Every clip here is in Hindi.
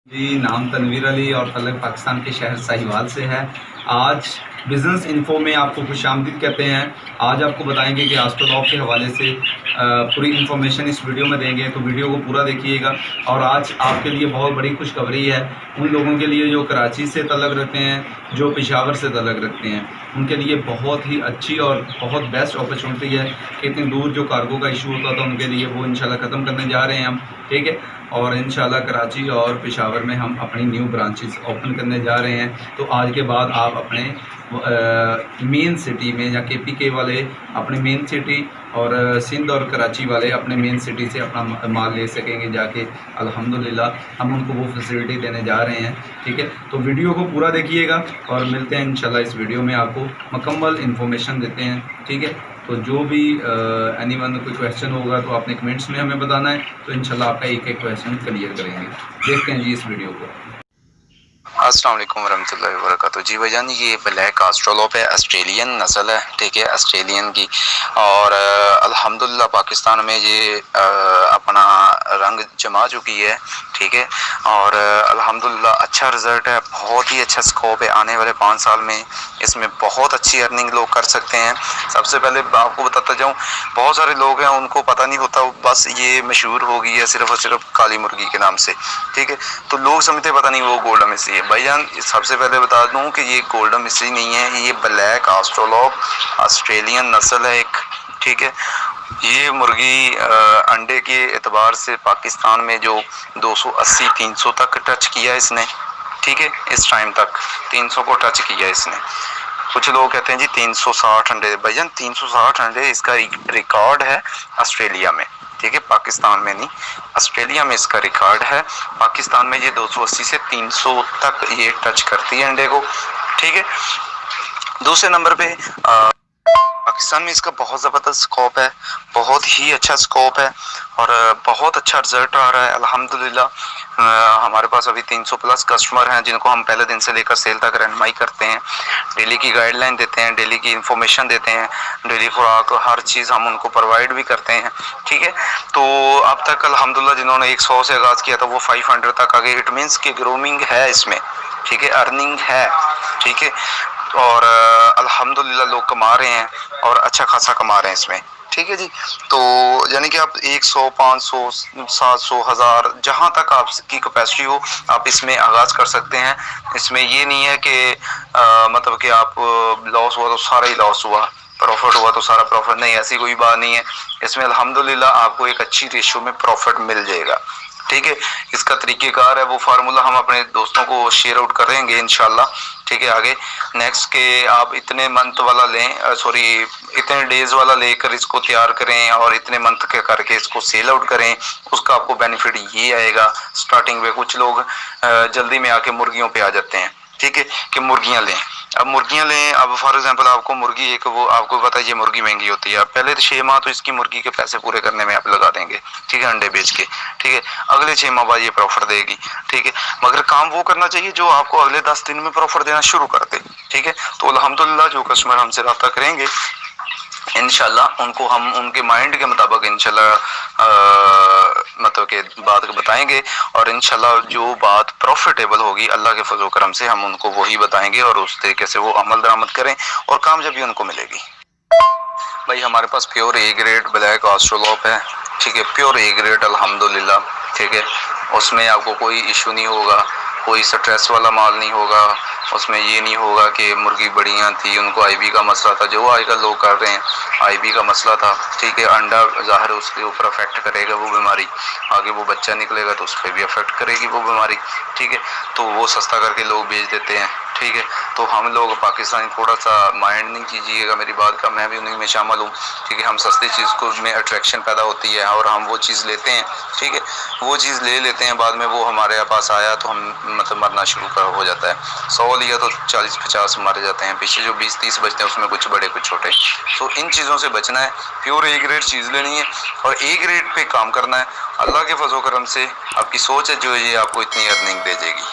जी, नाम तनवीर अली और तल्लक पाकिस्तान के शहर साहिवाल से है। आज बिज़नेस इन्फो में आपको खुशामदीद कहते हैं। आज आपको बताएंगे कि एस्ट्रोलॉब के हवाले से पूरी इन्फॉर्मेशन इस वीडियो में देंगे, तो वीडियो को पूरा देखिएगा। और आज आपके लिए बहुत बड़ी खुशखबरी है उन लोगों के लिए जो कराची से तल्लक रखते हैं, जो पेशावर से तल्लक रखते हैं, उनके लिए बहुत ही अच्छी और बहुत बेस्ट अपॉर्चुनिटी है कि इतनी दूर जो कार्गो का इशू होता था उनके लिए वो इंशाल्लाह ख़त्म करने जा रहे हैं हम, ठीक है। और इंशाल्लाह कराची और पेशावर में हम अपनी न्यू ब्रांचेस ओपन करने जा रहे हैं। तो आज के बाद आप अपने मेन सिटी में या KPK वाले अपने मेन सिटी और सिंध और कराची वाले अपने मेन सिटी से अपना माल ले सकेंगे जाके। अल्हम्दुलिल्लाह हम उनको वो फैसिलिटी देने जा रहे हैं, ठीक है। तो वीडियो को पूरा देखिएगा और मिलते हैं इंशाल्लाह इस वीडियो में आपको मुकम्मल इन्फॉर्मेशन देते हैं, ठीक है। तो जो भी एनीवन कोई क्वेश्चन होगा तो आपने कमेंट्स में हमें बताना है, तो इंशाल्लाह आपका एक एक क्वेश्चन क्लियर करेंगे। देखते हैं जी इस वीडियो को। अस्सलाम वालेकुम वरहमतुल्लाहि वबरकातुहू। जी भाईजान, ये ब्लैक एस्ट्रोलॉप है, ऑस्ट्रेलियन नस्ल है, ठीक है, ऑस्ट्रेलियन की। और अल्हम्दुलिल्लाह पाकिस्तान में ये अपना रंग जमा चुकी है, ठीक है। और अल्हम्दुलिल्लाह अच्छा रिज़ल्ट है, बहुत ही अच्छा स्कोप है। आने वाले 5 साल में इसमें बहुत अच्छी अर्निंग लोग कर सकते हैं। सबसे पहले आपको बताता जाऊँ, बहुत सारे लोग हैं उनको पता नहीं होता, बस ये मशहूर हो गई है सिर्फ और सिर्फ काली मुर्गी के नाम से, ठीक है। तो लोग समझते पता नहीं वो गोल्डन मिस्ट्री है। भाईजान सबसे पहले बता दूं कि ये गोल्डन मिस्ट्री नहीं है, ये ब्लैक एस्ट्रोलॉप ऑस्ट्रेलियन नस्ल है एक, ठीक है। ये मुर्गी अंडे के एतबार से पाकिस्तान में जो 280-300 तक टच किया इसने, ठीक है। इस टाइम तक 300 को टच किया इसने। कुछ लोग कहते हैं जी 360 अंडे। भाईजान 360 अंडे इसका रिकॉर्ड है ऑस्ट्रेलिया में, ठीक है, पाकिस्तान में नहीं। ऑस्ट्रेलिया में इसका रिकॉर्ड है। पाकिस्तान में ये 280 से 300 तक ये टच करती है अंडे को, ठीक है। दूसरे नंबर पे पाकिस्तान में इसका बहुत ज़बरदस्त स्कोप है, बहुत ही अच्छा स्कोप है और बहुत अच्छा रिजल्ट आ रहा है अल्हम्दुलिल्लाह। हमारे पास अभी 300 प्लस कस्टमर हैं जिनको हम पहले दिन से लेकर सेल तक रहनुमाई करते हैं, डेली की गाइडलाइन देते हैं, डेली की इंफॉर्मेशन देते हैं, डेली खुराक हर चीज़ हम उनको प्रोवाइड भी करते हैं, ठीक है। तो अब तक अल्हम्दुलिल्लाह जिन्होंने 100 से आगाज़ किया था वो 500 तक आ गए। इट मीन्स कि ग्रूमिंग है इसमें, ठीक है, अर्निंग है, ठीक है। और अल्हम्दुलिल्लाह लोग कमा रहे हैं और अच्छा खासा कमा रहे हैं इसमें, ठीक है जी। तो यानी कि आप 100, 500, 700, 1000 जहाँ तक आपकी कैपेसिटी हो आप इसमें आगाज़ कर सकते हैं। इसमें ये नहीं है कि मतलब कि आप लॉस हुआ तो सारा ही लॉस हुआ, प्रॉफिट हुआ तो सारा प्रॉफिट, नहीं, ऐसी कोई बात नहीं है। इसमें अल्हम्दुलिल्लाह आपको एक अच्छी रेशियो में प्रॉफिट मिल जाएगा, ठीक है। इसका तरीक़ेकार है, वो फार्मूला हम अपने दोस्तों को शेयर आउट करेंगे इंशाल्लाह, ठीक है। आगे नेक्स्ट के आप इतने मंथ वाला लें, सॉरी इतने डेज वाला लेकर इसको तैयार करें और इतने मंथ के करके इसको सेल आउट करें, उसका आपको बेनिफिट ये आएगा। स्टार्टिंग में कुछ लोग जल्दी में आके मुर्गियों पे आ जाते हैं, ठीक है, कि मुर्गियाँ लें। अब मुर्गियाँ लें, अब फॉर एग्जांपल आपको मुर्गी एक, वो आपको पता है ये मुर्गी महंगी होती है, पहले 6 माह तो इसकी मुर्गी के पैसे पूरे करने में आप लगा देंगे, ठीक है, अंडे बेच के, ठीक है। अगले 6 माह बाद ये प्रॉफिट देगी, ठीक है। मगर काम वो करना चाहिए जो आपको अगले 10 दिन में प्रॉफिट देना शुरू कर दे, ठीक है। तो अल्हम्दुलिल्लाह जो कस्टमर हमसे रब्ता करेंगे इंशाल्लाह उनको हम उनके माइंड के मुताबिक इंशाल्लाह मतलब के बात बताएंगे और इंशाल्लाह जो बात प्रॉफिटेबल होगी अल्लाह के फजल करम से हम उनको वही बताएंगे और उस तरीके से वो अमल दरामद करें और कामयाबी उनको मिलेगी। भाई हमारे पास प्योर ए ग्रेड ब्लैक एस्ट्रोलॉप है, ठीक है, प्योर ए ग्रेड अल्हम्दुलिल्लाह, ठीक है। उसमें आपको कोई इशू नहीं होगा, कोई स्ट्रेस वाला माल नहीं होगा। उसमें ये नहीं होगा कि मुर्गी बढ़िया थी उनको IB का मसला था, जो आजकल लोग कर रहे हैं, IB का मसला था, ठीक है। अंडा ज़ाहिर उसके ऊपर अफेक्ट करेगा वो बीमारी, आगे वो बच्चा निकलेगा तो उस पर भी अफेक्ट करेगी वो बीमारी, ठीक है। तो वो सस्ता करके लोग बेच देते हैं, ठीक है। तो हम लोग पाकिस्तानी थोड़ा सा माइंड नहीं कीजिएगा मेरी बात का, मैं भी उन्हीं में शामिल हूँ, ठीक है। हम सस्ती चीज़ को में अट्रैक्शन पैदा होती है और हम वो चीज़ लेते हैं, ठीक है, वो चीज़ ले लेते हैं, बाद में वो हमारे पास आया तो हम मतलब मरना शुरू हो जाता है। 100 लिया तो 40-50 मारे जाते हैं, पीछे जो 20-30 बचते हैं उसमें कुछ बड़े कुछ छोटे। तो इन चीज़ों से बचना है, प्योर ए ग्रेड चीज़ लेनी है और ए ग्रेड पे काम करना है। अल्लाह के फजल करम से आपकी सोच है जो ये आपको इतनी अर्निंग दे देगी।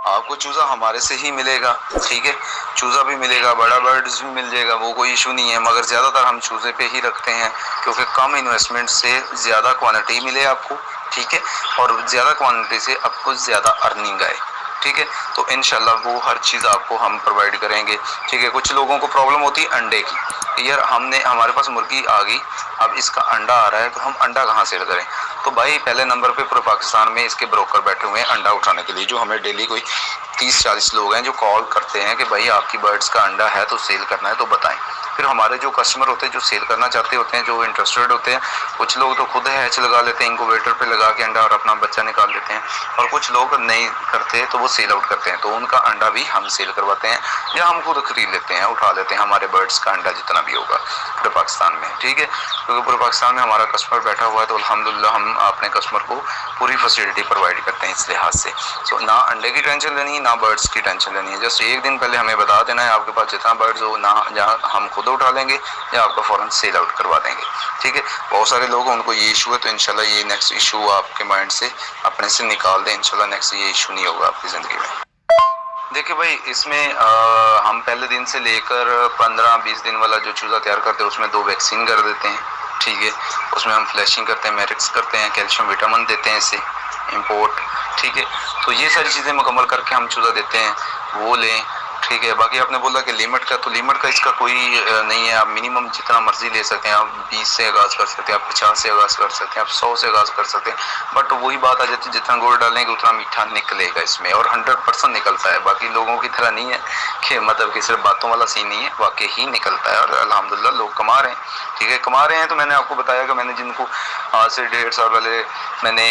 आपको चूज़ा हमारे से ही मिलेगा, ठीक है, चूज़ा भी मिलेगा, बड़ा बर्ड्स भी मिल जाएगा, वो कोई इशू नहीं है। मगर ज़्यादातर हम चूज़े पे ही रखते हैं क्योंकि कम इन्वेस्टमेंट से ज़्यादा क्वांटिटी मिले आपको, ठीक है, और ज़्यादा क्वांटिटी से आपको ज़्यादा अर्निंग आए, ठीक है। तो इंशाल्लाह वो हर चीज़ आपको हम प्रोवाइड करेंगे, ठीक है। कुछ लोगों को प्रॉब्लम होती है अंडे की, यार हमारे पास मुर्गी आ गई, अब इसका अंडा आ रहा है तो हम अंडा कहाँ से करें। तो भाई पहले नंबर पे पूरे पाकिस्तान में इसके ब्रोकर बैठे हुए हैं अंडा उठाने के लिए, जो हमें डेली कोई 30-40 लोग हैं जो कॉल करते हैं कि भाई आपकी बर्ड्स का अंडा है तो सेल करना है तो बताएं। फिर हमारे जो कस्टमर होते हैं जो सेल करना चाहते होते हैं, जो इंटरेस्टेड होते हैं, कुछ लोग तो खुद हैच लगा लेते हैं, इंक्यूबेटर पे लगा के अंडा और अपना बच्चा निकाल लेते हैं, और कुछ लोग नहीं करते तो वो सेल आउट करते हैं, तो उनका अंडा भी हम सेल करवाते हैं या हम खुद खरीद लेते हैं, उठा लेते हैं हमारे बर्ड्स का अंडा जितना भी होगा पूरे पाकिस्तान में, ठीक है। क्योंकि पूरे पाकिस्तान में हमारा कस्टमर बैठा हुआ है तो अल्हम्दुलिल्लाह हम अपने कस्टमर को पूरी फैसिलिटी प्रोवाइड करते हैं इस लिहाज से। सो ना अंडे की टेंशन लेनी है ना बर्ड्स की टेंशन लेनी है, जस्ट एक दिन पहले हमें बता देना है आपके पास जितना बर्ड्स हो, ना जहाँ हम खुद उठा लेंगे या आपका फ़ौरन सेल आउट करवा देंगे, ठीक है। बहुत सारे लोग उनको ये इशू है, तो इंशाल्लाह ये नेक्स्ट इशू आपके माइंड से अपने से निकाल दें, इंशाल्लाह नेक्स्ट ये इशू नहीं होगा आपकी ज़िंदगी में। देखिए भाई इसमें हम पहले दिन से लेकर 15-20 दिन वाला जो चूज़ा तैयार करते हैं उसमें 2 वैक्सीन कर देते हैं, ठीक है। उसमें हम फ्लैशिंग करते हैं, मैरिक्स करते हैं, कैल्शियम विटामिन देते हैं इसे इम्पोर्ट, ठीक है। तो ये सारी चीज़ें मुकम्मल करके हम चूज़ा देते हैं, वो लें, ठीक है। बाकी आपने बोला कि लिमिट का, तो लिमिट का इसका कोई नहीं है, आप मिनिमम जितना मर्जी ले सकते हैं, आप 20 से आगाज़ कर सकते हैं, आप 50 से आगाज़ कर सकते हैं, आप 100 से आगाज़ कर सकते हैं, बट वही बात आ जाती है जितना गुड़ डालेंगे उतना मीठा निकलेगा इसमें, और 100% निकलता है। बाकी लोगों की तरह नहीं है कि मतलब कि सिर्फ बातों वाला सीन नहीं है, वाकई ही निकलता है, और अल्हम्दुलिल्लाह लोग कमा रहे हैं, ठीक है। कमा रहे हैं तो मैंने आपको बताया कि मैंने जिनको आज से 1.5 साल पहले मैंने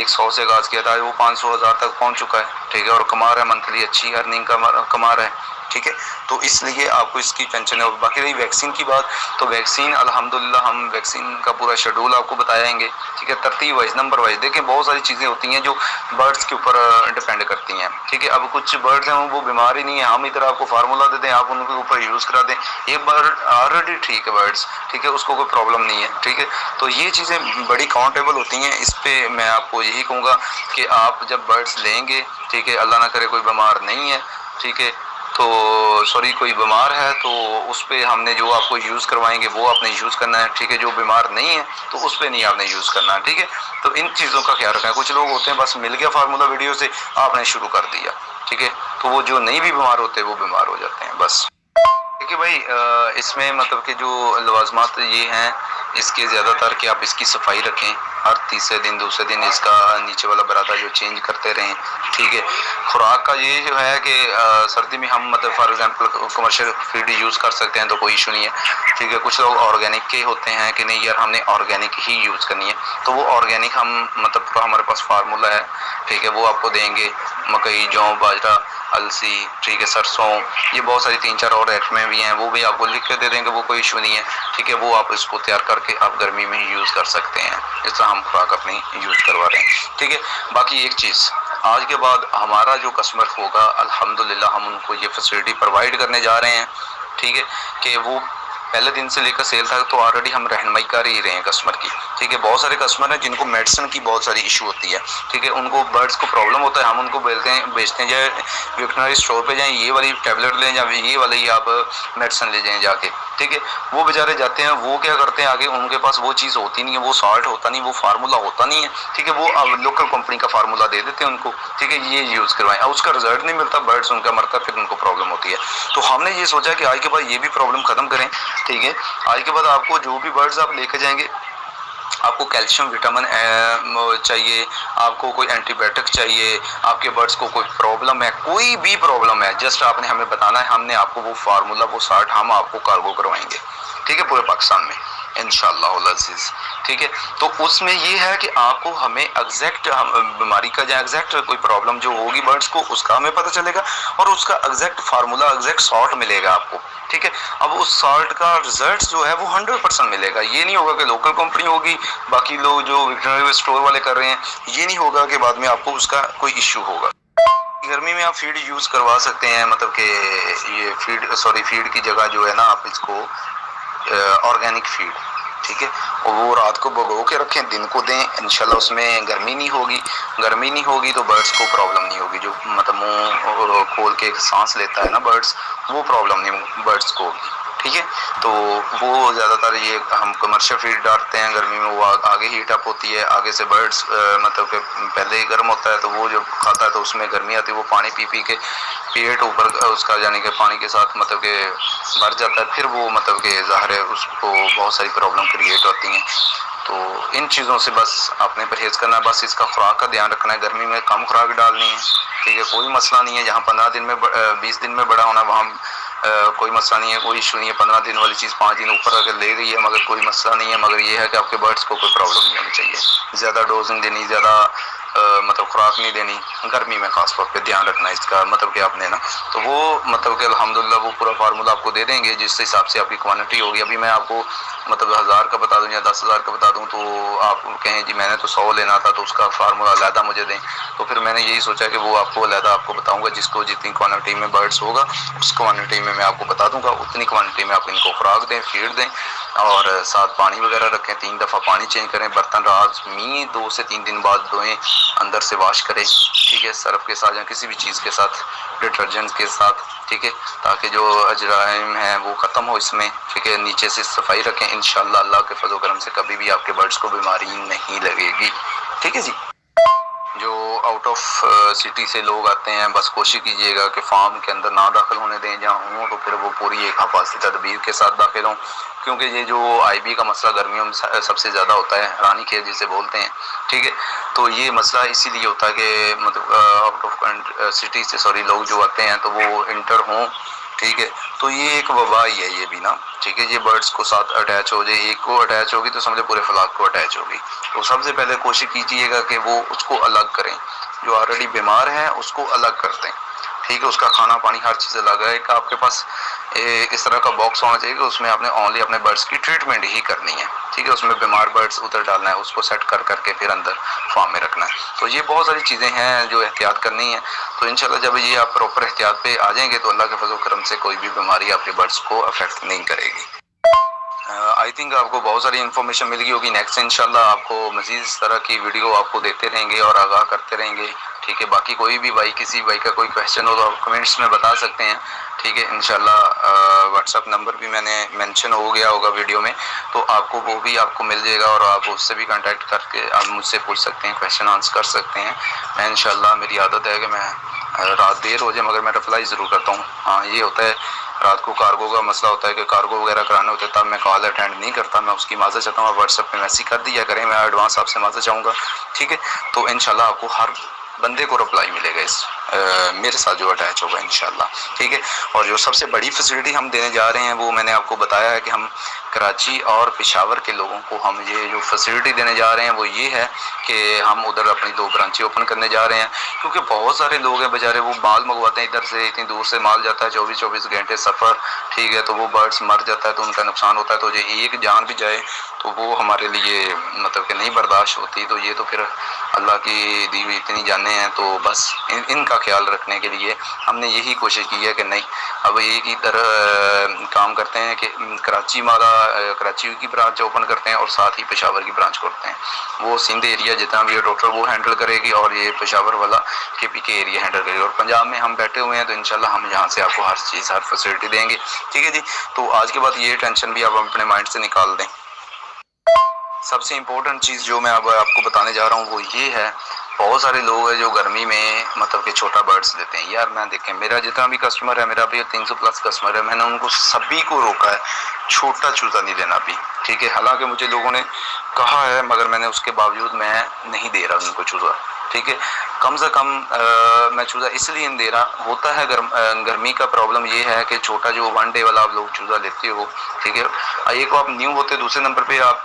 100 से आगाज़ किया था, वो 500-1000 तक पहुँच चुका है, ठीक है, और कमा रहा है, मंथली अच्छी अर्निंग कमा रहा है, ठीक है। तो इसलिए आपको इसकी टेंशन है। बाकी रही वैक्सीन की बात, तो वैक्सीन अल्हम्दुलिल्लाह हम वैक्सीन का पूरा शेड्यूल आपको बताएंगे, ठीक है, तरतीब वाइज, नंबर वाइज। देखें बहुत सारी चीज़ें होती हैं जो बर्ड्स के ऊपर डिपेंड करती हैं, ठीक है। अब कुछ बर्ड्स हैं वो बीमार ही नहीं है, हम इधर आपको फार्मूला दे दें, आप उनके ऊपर यूज़ करा दें, एक बर्ड ऑलरेडी ठीक है बर्ड्स, ठीक है, उसको कोई प्रॉब्लम नहीं है, ठीक है। तो ये चीज़ें बड़ी काउंटेबल होती हैं। इस पर मैं आपको यही कहूँगा कि आप जब बर्ड्स लेंगे, ठीक है, अल्लाह ना करे कोई बीमार नहीं है, ठीक है, तो सॉरी कोई बीमार है तो उस पर हमने जो आपको यूज़ करवाएंगे वो आपने यूज़ करना है, ठीक है। जो बीमार नहीं है तो उस पर नहीं आपने यूज़ करना है, ठीक है। तो इन चीज़ों का ख्याल रखना है। कुछ लोग होते हैं बस मिल गया फार्मूला वीडियो से आपने शुरू कर दिया, ठीक है, तो वो जो नहीं भी बीमार होते वो बीमार हो जाते हैं बस। देखिए भाई इसमें मतलब कि जो लवाजमात ये हैं इसके ज़्यादातर कि आप इसकी सफाई रखें, हर तीसरे दिन दूसरे दिन इसका नीचे वाला बरादा जो चेंज करते रहें, ठीक है। खुराक का ये जो है कि सर्दी में हम मतलब for example commercial feed use कर सकते हैं तो कोई इशू नहीं है, ठीक है। कुछ लोग ऑर्गेनिक के होते हैं कि नहीं यार हमने ऑर्गेनिक ही यूज़ करनी है, तो वो ऑर्गेनिक हम मतलब पूरा हमारे पास फार्मूला है, ठीक है, वो आपको देंगे। मकई, जौ, बाजरा, अलसी, ठीक है, सरसों, ये बहुत सारी 3-4 और आइटमें भी हैं, वो भी आपको लिख के दे देंगे, वो कोई इशू नहीं है, ठीक है। वो आप इसको तैयार करके आप गर्मी में ही यूज़ कर सकते हैं, इस तरह हम खुराक अपनी यूज़ करवा रहे हैं, ठीक है। बाकी एक चीज़, आज के बाद हमारा जो कस्टमर होगा अल्हम्दुलिल्लाह हम उनको ये फैसिलिटी प्रोवाइड करने जा रहे हैं, ठीक है, कि वो पहले दिन से लेकर सेल तक तो ऑलरेडी हम रहनुमाई कर ही रहे हैं कस्टमर की, ठीक है। बहुत सारे कस्टमर हैं जिनको मेडिसिन की बहुत सारी इशू होती है, ठीक है, उनको बर्ड्स को प्रॉब्लम होता है, हम उनको बेचते हैं जाए वेटनरी स्टोर पे जाएं, ये वाली टैबलेट लें या ये वाली आप मेडिसिन ले जाएं जाके, ठीक है। वो बेचारे जाते हैं, वो क्या करते हैं आगे, उनके पास वो चीज़ होती नहीं है, वो सॉल्ट होता नहीं, वो फार्मूला होता नहीं है, ठीक है, वो लोकल कंपनी का फार्मूला दे देते हैं उनको, ठीक है, ये यूज़ करवाएं, अब उसका रिजल्ट नहीं मिलता, बर्ड्स उनका मरता, फिर उनको प्रॉब्लम होती है। तो हमने ये सोचा कि आज के बाद ये भी प्रॉब्लम ख़त्म करें, ठीक है। आज के बाद आपको जो भी बर्ड्स आप लेके जाएंगे, आपको कैल्शियम विटामिन चाहिए, आपको कोई एंटीबायोटिक चाहिए, आपके बर्ड्स को कोई प्रॉब्लम है, कोई भी प्रॉब्लम है, जस्ट आपने हमें बताना है, हमने आपको वो फार्मूला वो साल्ट हम आपको कार्गो करवाएंगे, ठीक है, पूरे पाकिस्तान में इंशाअल्लाह अज़ीज़, ठीक है। तो उसमें ये है कि आपको हमें एग्जैक्ट बीमारी का या एग्जैक्ट कोई प्रॉब्लम जो होगी बर्ड्स को उसका हमें पता चलेगा और उसका एग्जैक्ट फार्मूला एग्जैक्ट सॉल्ट मिलेगा आपको, ठीक है। अब उस सॉल्ट का रिजल्ट जो है वो 100% मिलेगा। ये नहीं होगा कि लोकल कंपनी होगी, बाकी लोग जो वेटरनरी स्टोर वाले कर रहे हैं, ये नहीं होगा कि बाद में आपको उसका कोई इश्यू होगा। गर्मी में आप फीड यूज़ करवा सकते हैं, मतलब कि ये फीड की जगह जो है ना आप इसको ऑर्गेनिक फीड, ठीक है, और वो रात को भगो के रखें, दिन को दें, इंशाल्लाह उसमें गर्मी नहीं होगी तो बर्ड्स को प्रॉब्लम नहीं होगी। जो मतलब मुंह खोल के सांस लेता है ना बर्ड्स, वो प्रॉब्लम नहीं बर्ड्स को होगी, ठीक है। तो वो ज़्यादातर ये हम कमर्शियल फीड डालते हैं गर्मी में, वो आगे हीट अप होती है, आगे से बर्ड्स मतलब कि पहले ही गर्म होता है, तो वो जो खाता है तो उसमें गर्मी आती है, वो पानी पी पी के पेट ऊपर उसका यानी कि पानी के साथ मतलब कि भर जाता है, फिर वो मतलब कि ज़ाहिर है उसको बहुत सारी प्रॉब्लम क्रिएट होती हैं। तो इन चीज़ों से बस आपने परहेज़ करना है, बस इसका खुराक का ध्यान रखना है, गर्मी में कम खुराक डालनी है, ठीक है। कोई मसला नहीं है, जहाँ 15 दिन में 20 दिन में बड़ा होना वहाँ कोई मसला नहीं है, कोई इशू नहीं है। 15 दिन वाली चीज़ 5 दिन ऊपर अगर ले गई है मगर कोई मसला नहीं है, मगर ये है कि आपके बर्ड्स को कोई प्रॉब्लम नहीं होनी चाहिए। ज़्यादा डोज नहीं देनी, ज़्यादा मतलब खुराक नहीं देनी, गर्मी में ख़ास तौर पे ध्यान रखना इसका, मतलब कि आपने ना तो वो मतलब कि अल्हम्दुलिल्लाह वो पूरा फार्मूला आपको दे देंगे जिस हिसाब से आपकी क्वांटिटी होगी। अभी मैं आपको मतलब 1000 का बता दूं या 10,000 का बता दूं तो आप कहें जी मैंने तो 100 लेना था तो उसका फार्मूला अलहदा मुझे दें, तो फिर मैंने यही सोचा कि वो आपको अलहदा आपको बताऊंगा, जिसको जितनी क्वांटिटी में बर्ड्स होगा उस क्वांटिटी में मैं आपको बता दूंगा, उतनी क्वांटिटी में आप इनको खुराक दें, फीड दें और साथ पानी वगैरह रखें, 3 दफ़ा पानी चेंज करें, बर्तन लाजमी 2 से 3 दिन बाद धोएं, अंदर से वॉश करें, ठीक है, सर्फ के साथ या किसी भी चीज़ के साथ, डिटर्जेंट के साथ, ठीक है, ताकि जो अजराइम है वो ख़त्म हो इसमें, ठीक है। नीचे से सफाई रखें, इंशाल्लाह अल्लाह के फजल करम से कभी भी आपके बर्ड्स को बीमारी नहीं लगेगी, ठीक है जी। जो आउट ऑफ सिटी से लोग आते हैं बस कोशिश कीजिएगा कि फार्म के अंदर ना दाखिल होने दें, जहाँ हों तो फिर वो पूरी एक हिफाजती तदबीर के साथ दाखिल हों, क्योंकि ये जो आईबी का मसला गर्मियों में सबसे ज़्यादा होता है, रानी खेत जिसे बोलते हैं, ठीक है। तो ये मसला इसीलिए होता है कि मतलब आउट ऑफ सिटी से सॉरी लोग जो आते हैं तो वो इंटर हों, ठीक है। तो ये एक वबा ही है ये भी ना, ठीक है। ये बर्ड्स को साथ अटैच हो जाए, एक को अटैच होगी तो समझो पूरे फ्लाक को अटैच होगी। तो सबसे पहले कोशिश कीजिएगा कि वो उसको अलग करें, जो ऑलरेडी बीमार है उसको अलग कर दें, ठीक है। उसका खाना पानी हर चीज़ अलग है। एक आपके पास इस तरह का बॉक्स होना चाहिए कि उसमें आपने ओनली अपने बर्ड्स की ट्रीटमेंट ही करनी है, ठीक है। उसमें बीमार बर्ड्स उधर डालना है, उसको सेट कर करके फिर अंदर फार्म में रखना है। तो ये बहुत सारी चीज़ें हैं जो एहतियात करनी है। तो इंशाल्लाह जब ये आप प्रॉपर एहतियात पे आ जाएंगे तो अल्लाह के फजल करम से कोई भी बीमारी आपके बर्ड्स को अफेक्ट नहीं करेगी। आई थिंक आपको बहुत सारी इन्फॉर्मेशन मिल गई होगी। नेक्स्ट इंशाल्लाह आपको मज़ीद इस तरह की वीडियो आपको देते रहेंगे और आगाह करते रहेंगे, ठीक है। बाकी कोई भी भाई किसी भाई का कोई क्वेश्चन हो तो आप कमेंट्स में बता सकते हैं, ठीक है। इंशाल्लाह व्हाट्सअप नंबर भी मैंने मेंशन हो गया होगा वीडियो में, तो आपको वो भी आपको मिल जाएगा और आप उससे भी कांटेक्ट करके आप मुझसे पूछ सकते हैं, क्वेश्चन आंसर कर सकते हैं। मैं इंशाल्लाह मेरी आदत है कि मैं रात देर हो जाए मगर मैं रिप्लाई ज़रूर करता हूँ। हाँ ये होता है रात को कार्गो का मसला होता है कि कार्गो वगैरह कराने होते हैं तब मैं कॉल अटेंड नहीं करता, मैं उसकी माज़रत चाहता हूँ। व्हाट्सएप पे मैसेज कर दिया करें, मैं एडवांस आपसे माज़रत चाहूँगा, ठीक है। तो इंशाल्लाह आपको हर बंदे को रिप्लाई मिलेगा इस मेरे साथ जो अटैच होगा इंशाल्लाह, ठीक है। और जो सबसे बड़ी फैसिलिटी हम देने जा रहे हैं वो मैंने आपको बताया है कि हम कराची और पेशावर के लोगों को हम ये जो फैसिलिटी देने जा रहे हैं वो ये है कि हम उधर अपनी 2 ब्रांचें ओपन करने जा रहे हैं, क्योंकि बहुत सारे लोग हैं बेचारे वो माल मंगवाते हैं इधर से, इतनी दूर से माल जाता है, 24-24 घंटे सफ़र, ठीक है। तो वो बर्ड्स मर जाता है तो उनका नुकसान होता है, तो ये एक जान भी जाए तो वो हमारे लिए मतलब कि नहीं बर्दाश्त होती। तो ये तो फिर अल्लाह की दी हुई इतनी जानें हैं, तो बस इनका ख्याल रखने के लिए हमने यही कोशिश की है कि नहीं अब एक ही तरह काम करते हैं कि कराची की ब्रांच ओपन करते हैं और साथ ही पेशावर की ब्रांच करते हैं। वो सिंध एरिया जितना भी है टोटल वो हैंडल करेगी और ये पेशावर वाला KPK एरिया हैंडल करेगी, और पंजाब में हम बैठे हुए हैं तो इंशाल्लाह हम यहाँ से आपको हर चीज़ हर फैसिलिटी देंगे, ठीक है जी। तो आज के बाद ये टेंशन भी आप अपने माइंड से निकाल दें। सबसे इम्पोर्टेंट चीज़ जो मैं अब आपको बताने जा रहा हूँ वो ये है, बहुत सारे लोग हैं जो गर्मी में मतलब कि छोटा बर्ड्स लेते हैं। यार मैं देखें मेरा जितना भी कस्टमर है, मेरा भी 300+ कस्टमर है, मैंने उनको सभी को रोका है छोटा चूज़ा नहीं लेना भी, ठीक है। हालांकि मुझे लोगों ने कहा है मगर मैंने उसके बावजूद मैं नहीं दे रहा उनको चूज़ा, ठीक है। कम से कम मैं चूज़ा इसलिए नहीं दे रहा, होता है गर्मी का प्रॉब्लम ये है कि छोटा जो 1 डे वाला आप लोग चूज़ा लेते हो, ठीक है। एक आप न्यू होते, दूसरे नंबर पे आप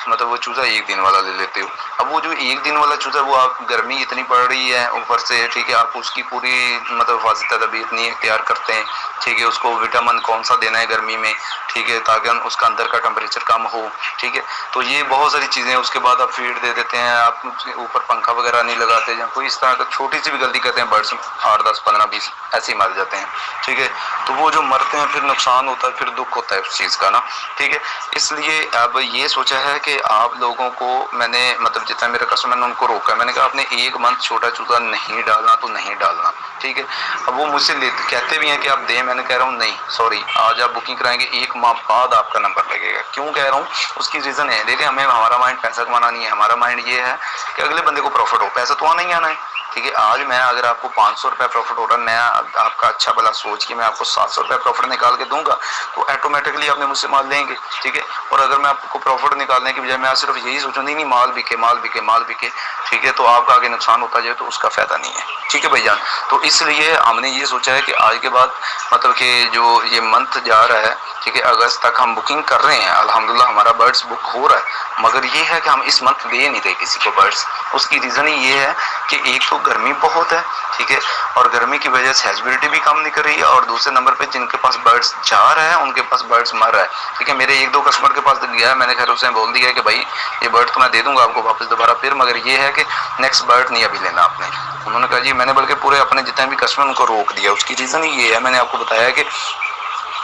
मतलब वो चूज़ा 1 दिन वाला ले लेते हो। अब वो जो 1 दिन वाला चूज़ा वो आप गर्मी इतनी पड़ रही है ऊपर से, ठीक है, आप उसकी पूरी मतलब हिफाजती तदबीर नहीं इख्तियार करते हैं, ठीक है। उसको विटामिन कौन सा देना है गर्मी में, ठीक है, ताकि उसका अंदर का टेम्परेचर कम हो, ठीक है। तो ये बहुत सारी चीज़ें, उसके बाद आप फीड दे देते हैं, आप ऊपर पंखा वगैरह नहीं लगाते, या कोई इस तरह का छोटी सी भी गलती करते हैं बर्ड्स 8, 10, 15, 20 ऐसे ही मर जाते हैं, ठीक है। तो वो जो मरते हैं फिर नुकसान होता है, फिर दुख होता है उस चीज़ का ना, ठीक है। इसलिए अब ये सोचा है कि आप लोगों को मैंने मतलब जितना मेरे कस्टमर ने उनको रोका, मैंने कहा आपने एक मंथ छोटा चूजा नहीं डालना तो नहीं डालना, ठीक है। अब वो मुझसे कहते भी हैं कि आप दें, मैंने कह रहा हूँ नहीं सॉरी, आज आप बुकिंग कराएंगे 1 माह बाद आपका नंबर लगेगा। क्यों कह रहा हूँ, उसकी रीज़न है, देखिए हमें हमारा माइंड पैसा कमाना नहीं है, हमारा माइंड ये है कि अगले बंदे को प्रॉफिट हो, पैसा तो आना ही आना है, ठीक है। आज मैं अगर आपको 500 रुपये प्रॉफिट हो रहा है, मैं आपका अच्छा भला सोच के मैं आपको 700 रुपये प्रॉफिट निकाल के दूंगा तो ऑटोमेटिकली आपने मुझसे माल लेंगे, ठीक है। और अगर मैं आपको प्रॉफिट निकालने की बजाय मैं सिर्फ यही सोचूंगी नहीं माल बिके माल बिके माल बिके, ठीक है, तो आपका आगे नुकसान होता जाए तो उसका फ़ायदा नहीं है, ठीक है भाईजान। तो इसलिए हमने ये सोचा है कि आज के बाद मतलब कि जो ये मंथ जा रहा है, ठीक है, अगस्त तक हम बुकिंग कर रहे हैं, अल्हम्दुलिल्लाह हमारा बर्ड्स बुक हो रहा है, मगर ये है कि हम इस मंथ दे नहीं रहे किसी को बर्ड्स। उसकी रीज़न ही ये है कि एक तो गर्मी बहुत है, ठीक है, और गर्मी की वजह से हैजबिलिटी भी कम नहीं कर रही है, और दूसरे नंबर पे जिनके पास बर्ड्स जा रहा है उनके पास बर्ड्स मर रहा है, ठीक है। मेरे 1-2 कस्टमर के पास गया है, मैंने खैर उसे बोल दिया है कि भाई ये बर्ड तो मैं दे दूंगा आपको वापस दोबारा फिर, मगर ये है कि नेक्स्ट बर्ड नहीं अभी लेना आपने। उन्होंने कहा जी, मैंने बल्कि पूरे अपने जितने भी कस्टमर उनको रोक दिया। उसकी रीज़न ही ये है, मैंने आपको बताया कि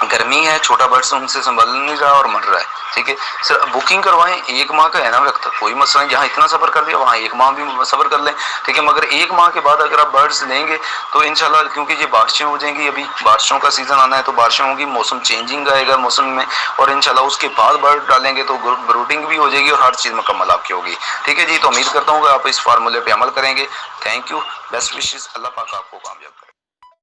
गर्मी है, छोटा बर्ड्स उनसे संभल नहीं रहा और मर रहा है, ठीक है। सर बुकिंग करवाएं, 1 माह का है ना वक्त, कोई मसला नहीं, जहाँ इतना सफ़र कर लिया वहाँ 1 माह भी सफ़र कर लें, ठीक है। मगर 1 माह के बाद अगर आप बर्ड्स लेंगे तो इंशाल्लाह, क्योंकि ये बारिशें हो जाएंगी, अभी बारिशों का सीज़न आना है तो बारिशें होंगी, मौसम चेंजिंग आएगा मौसम में, और इंशाल्लाह उसके बाद बर्ड डालेंगे तो ब्रूडिंग भी हो जाएगी और हर चीज़ मुकम्मल आपकी होगी, ठीक है जी। तो उम्मीद करता हूँ कि आप इस फार्मूले पर अमल करेंगे। थैंक यू, बेस्ट विशेस, अल्लाह पाक आपको कामयाब करें।